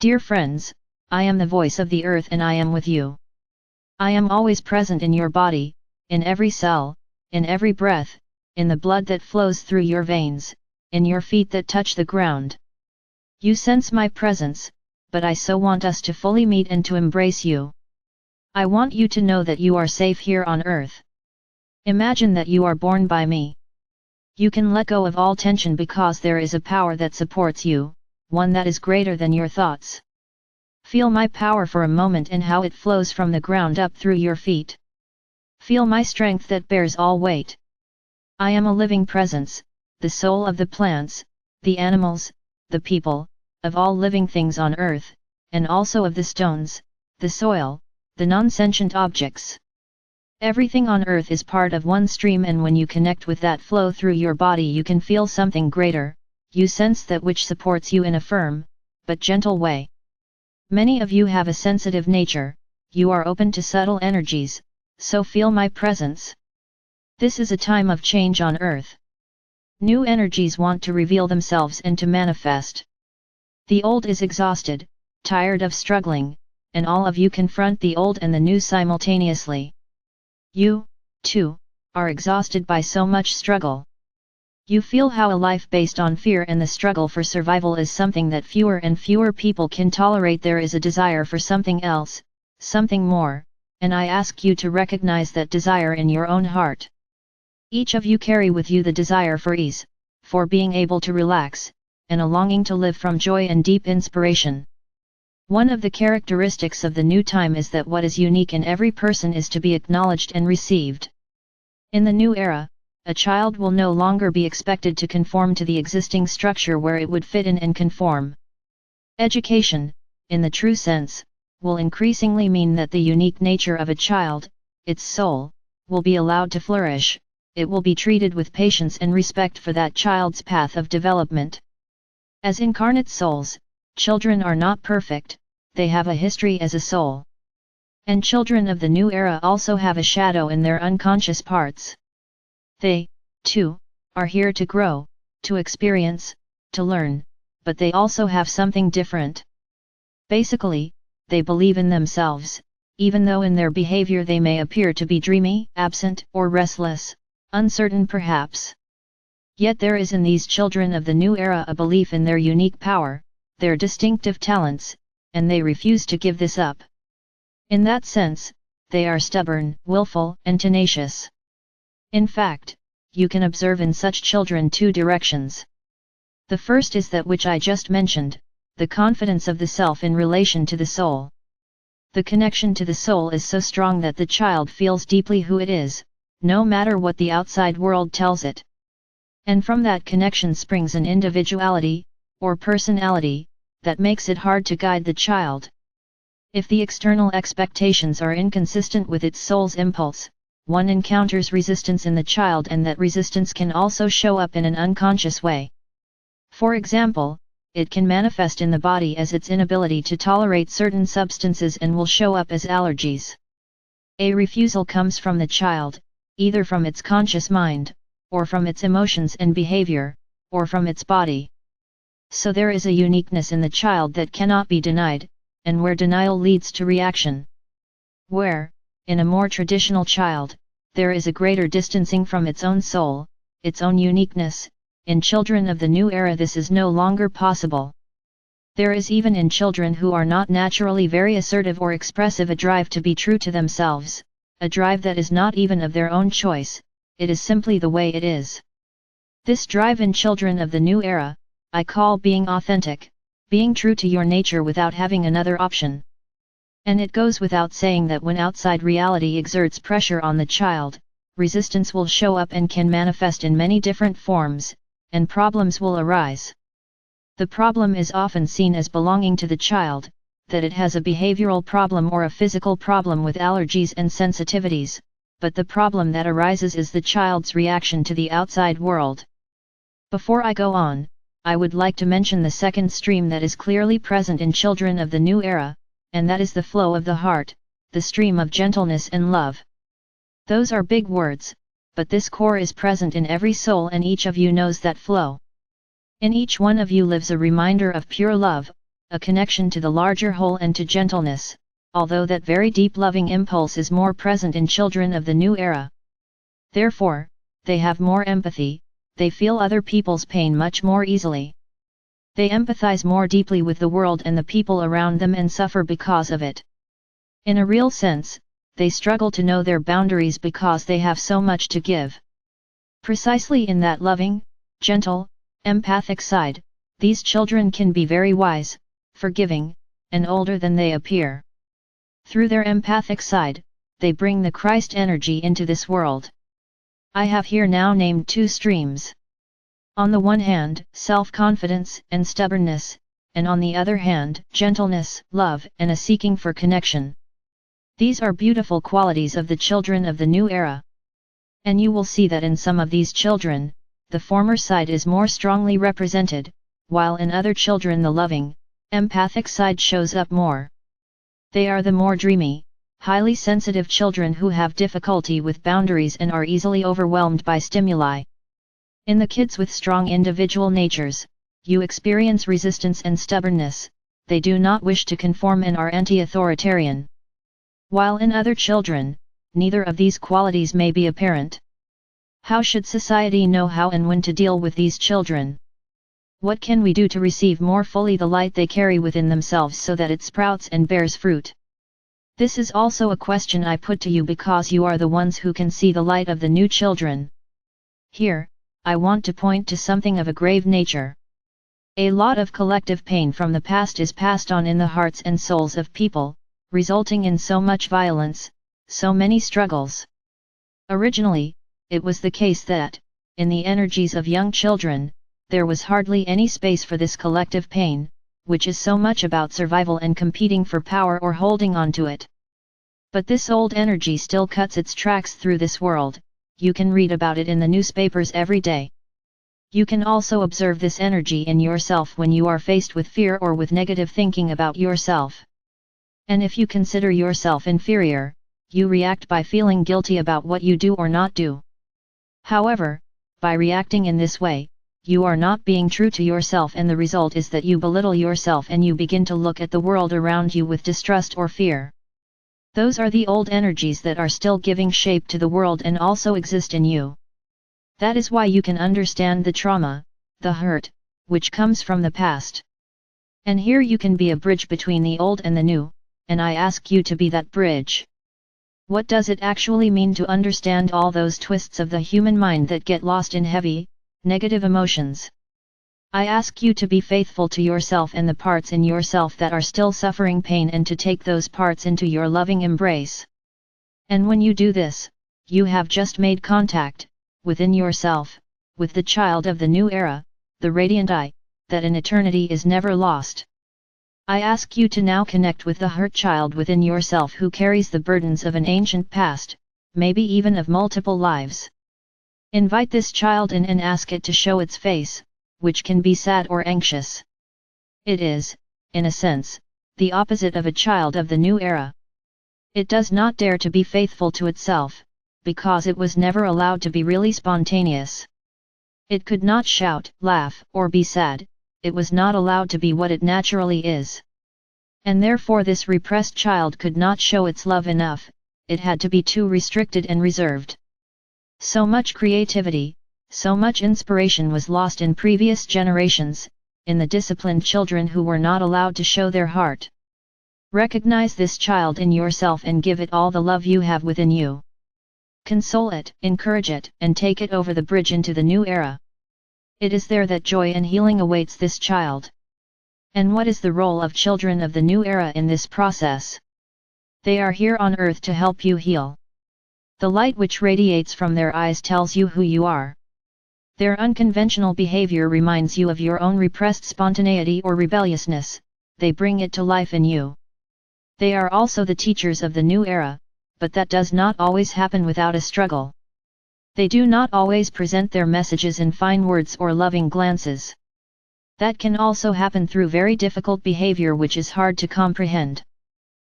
Dear friends, I am the voice of the earth and I am with you. I am always present in your body, in every cell, in every breath, in the blood that flows through your veins, in your feet that touch the ground. You sense my presence, but I so want us to fully meet and to embrace you. I want you to know that you are safe here on earth. Imagine that you are born by me. You can let go of all tension because there is a power that supports you, one that is greater than your thoughts. Feel my power for a moment and how it flows from the ground up through your feet. Feel my strength that bears all weight. I am a living presence, the soul of the plants, the animals, the people, of all living things on earth, and also of the stones, the soil, the non-sentient objects. Everything on earth is part of one stream, and when you connect with that flow through your body you can feel something greater, you sense that which supports you in a firm, but gentle way. Many of you have a sensitive nature, you are open to subtle energies, so feel my presence. This is a time of change on earth. New energies want to reveal themselves and to manifest. The old is exhausted, tired of struggling, and all of you confront the old and the new simultaneously. You, too, are exhausted by so much struggle. You feel how a life based on fear and the struggle for survival is something that fewer and fewer people can tolerate. There is a desire for something else, something more, and I ask you to recognize that desire in your own heart. Each of you carry with you the desire for ease, for being able to relax, and a longing to live from joy and deep inspiration. One of the characteristics of the new time is that what is unique in every person is to be acknowledged and received. In the new era, a child will no longer be expected to conform to the existing structure where it would fit in and conform. Education, in the true sense, will increasingly mean that the unique nature of a child, its soul, will be allowed to flourish. It will be treated with patience and respect for that child's path of development. As incarnate souls, children are not perfect, they have a history as a soul. And children of the new era also have a shadow in their unconscious parts. They, too, are here to grow, to experience, to learn, but they also have something different. Basically, they believe in themselves, even though in their behavior they may appear to be dreamy, absent, or restless, uncertain perhaps. Yet there is in these children of the new era a belief in their unique power, their distinctive talents, and they refuse to give this up. In that sense, they are stubborn, willful, and tenacious. In fact, you can observe in such children two directions. The first is that which I just mentioned, the confidence of the self in relation to the soul. The connection to the soul is so strong that the child feels deeply who it is, no matter what the outside world tells it. And from that connection springs an individuality, or personality, that makes it hard to guide the child. If the external expectations are inconsistent with its soul's impulse, one encounters resistance in the child, and that resistance can also show up in an unconscious way. For example, it can manifest in the body as its inability to tolerate certain substances and will show up as allergies. A refusal comes from the child, either from its conscious mind, or from its emotions and behavior, or from its body. So there is a uniqueness in the child that cannot be denied, and where denial leads to reaction. Where, in a more traditional child, there is a greater distancing from its own soul, its own uniqueness, in children of the new era this is no longer possible. There is even in children who are not naturally very assertive or expressive a drive to be true to themselves, a drive that is not even of their own choice, it is simply the way it is. This drive in children of the new era, I call being authentic, being true to your nature without having another option. And it goes without saying that when outside reality exerts pressure on the child, resistance will show up and can manifest in many different forms, and problems will arise. The problem is often seen as belonging to the child, that it has a behavioral problem or a physical problem with allergies and sensitivities, but the problem that arises is the child's reaction to the outside world. Before I go on, I would like to mention the second stream that is clearly present in children of the new era, and that is the flow of the heart, the stream of gentleness and love. Those are big words, but this core is present in every soul and each of you knows that flow. In each one of you lives a reminder of pure love, a connection to the larger whole and to gentleness, although that very deep loving impulse is more present in children of the new era. Therefore, they have more empathy, they feel other people's pain much more easily. They empathize more deeply with the world and the people around them and suffer because of it. In a real sense, they struggle to know their boundaries because they have so much to give. Precisely in that loving, gentle, empathic side, these children can be very wise, forgiving, and older than they appear. Through their empathic side, they bring the Christ energy into this world. I have here now named two streams. On the one hand, self-confidence and stubbornness, and on the other hand, gentleness, love, and a seeking for connection. These are beautiful qualities of the children of the new era. And you will see that in some of these children, the former side is more strongly represented, while in other children the loving, empathic side shows up more. They are the more dreamy, highly sensitive children who have difficulty with boundaries and are easily overwhelmed by stimuli. In the kids with strong individual natures, you experience resistance and stubbornness, they do not wish to conform and are anti-authoritarian. While in other children, neither of these qualities may be apparent. How should society know how and when to deal with these children? What can we do to receive more fully the light they carry within themselves so that it sprouts and bears fruit? This is also a question I put to you because you are the ones who can see the light of the new children. Here, I want to point to something of a grave nature. A lot of collective pain from the past is passed on in the hearts and souls of people, resulting in so much violence, so many struggles. Originally, it was the case that, in the energies of young children, there was hardly any space for this collective pain, which is so much about survival and competing for power or holding on to it. But this old energy still cuts its tracks through this world. You can read about it in the newspapers every day. You can also observe this energy in yourself when you are faced with fear or with negative thinking about yourself. And if you consider yourself inferior, you react by feeling guilty about what you do or not do. However, by reacting in this way, you are not being true to yourself, and the result is that you belittle yourself and you begin to look at the world around you with distrust or fear. Those are the old energies that are still giving shape to the world and also exist in you. That is why you can understand the trauma, the hurt, which comes from the past. And here you can be a bridge between the old and the new, and I ask you to be that bridge. What does it actually mean to understand all those twists of the human mind that get lost in heavy, negative emotions? I ask you to be faithful to yourself and the parts in yourself that are still suffering pain, and to take those parts into your loving embrace. And when you do this, you have just made contact, within yourself, with the child of the new era, the radiant I, that in eternity is never lost. I ask you to now connect with the hurt child within yourself who carries the burdens of an ancient past, maybe even of multiple lives. Invite this child in and ask it to show its face, which can be sad or anxious. It is, in a sense, the opposite of a child of the new era. It does not dare to be faithful to itself, because it was never allowed to be really spontaneous. It could not shout, laugh, or be sad, it was not allowed to be what it naturally is. And therefore this repressed child could not show its love enough, it had to be too restricted and reserved. So much creativity, so much inspiration was lost in previous generations, in the disciplined children who were not allowed to show their heart. Recognize this child in yourself and give it all the love you have within you. Console it, encourage it, and take it over the bridge into the new era. It is there that joy and healing awaits this child. And what is the role of children of the new era in this process? They are here on earth to help you heal. The light which radiates from their eyes tells you who you are. Their unconventional behavior reminds you of your own repressed spontaneity or rebelliousness, they bring it to life in you. They are also the teachers of the new era, but that does not always happen without a struggle. They do not always present their messages in fine words or loving glances. That can also happen through very difficult behavior which is hard to comprehend.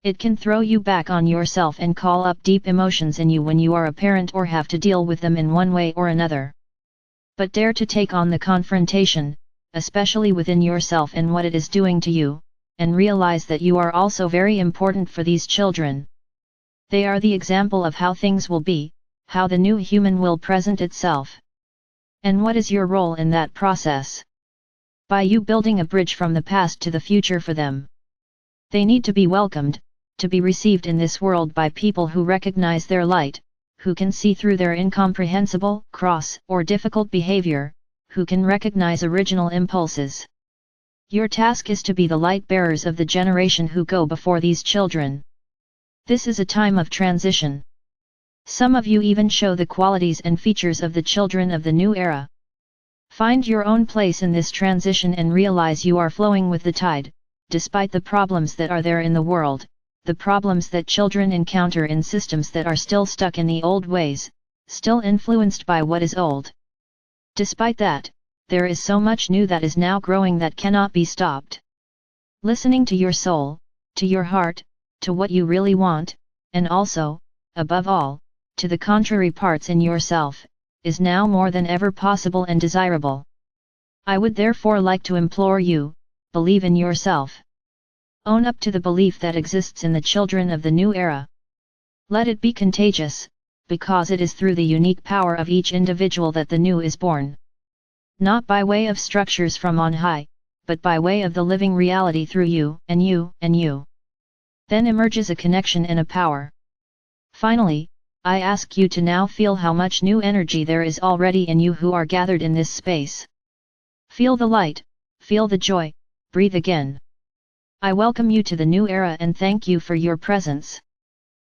It can throw you back on yourself and call up deep emotions in you when you are a parent or have to deal with them in one way or another. But dare to take on the confrontation, especially within yourself and what it is doing to you, and realize that you are also very important for these children. They are the example of how things will be, how the new human will present itself. And what is your role in that process? By you building a bridge from the past to the future for them. They need to be welcomed, to be received in this world by people who recognize their light, who can see through their incomprehensible, cross, or difficult behavior, who can recognize original impulses. Your task is to be the light bearers of the generation who go before these children. This is a time of transition. Some of you even show the qualities and features of the children of the new era. Find your own place in this transition and realize you are flowing with the tide, despite the problems that are there in the world, the problems that children encounter in systems that are still stuck in the old ways, still influenced by what is old. Despite that, there is so much new that is now growing that cannot be stopped. Listening to your soul, to your heart, to what you really want, and also, above all, to the contrary parts in yourself, is now more than ever possible and desirable. I would therefore like to implore you, believe in yourself. Own up to the belief that exists in the children of the new era. Let it be contagious, because it is through the unique power of each individual that the new is born. Not by way of structures from on high, but by way of the living reality through you, and you, and you. Then emerges a connection and a power. Finally, I ask you to now feel how much new energy there is already in you who are gathered in this space. Feel the light, feel the joy, breathe again. I welcome you to the new era and thank you for your presence.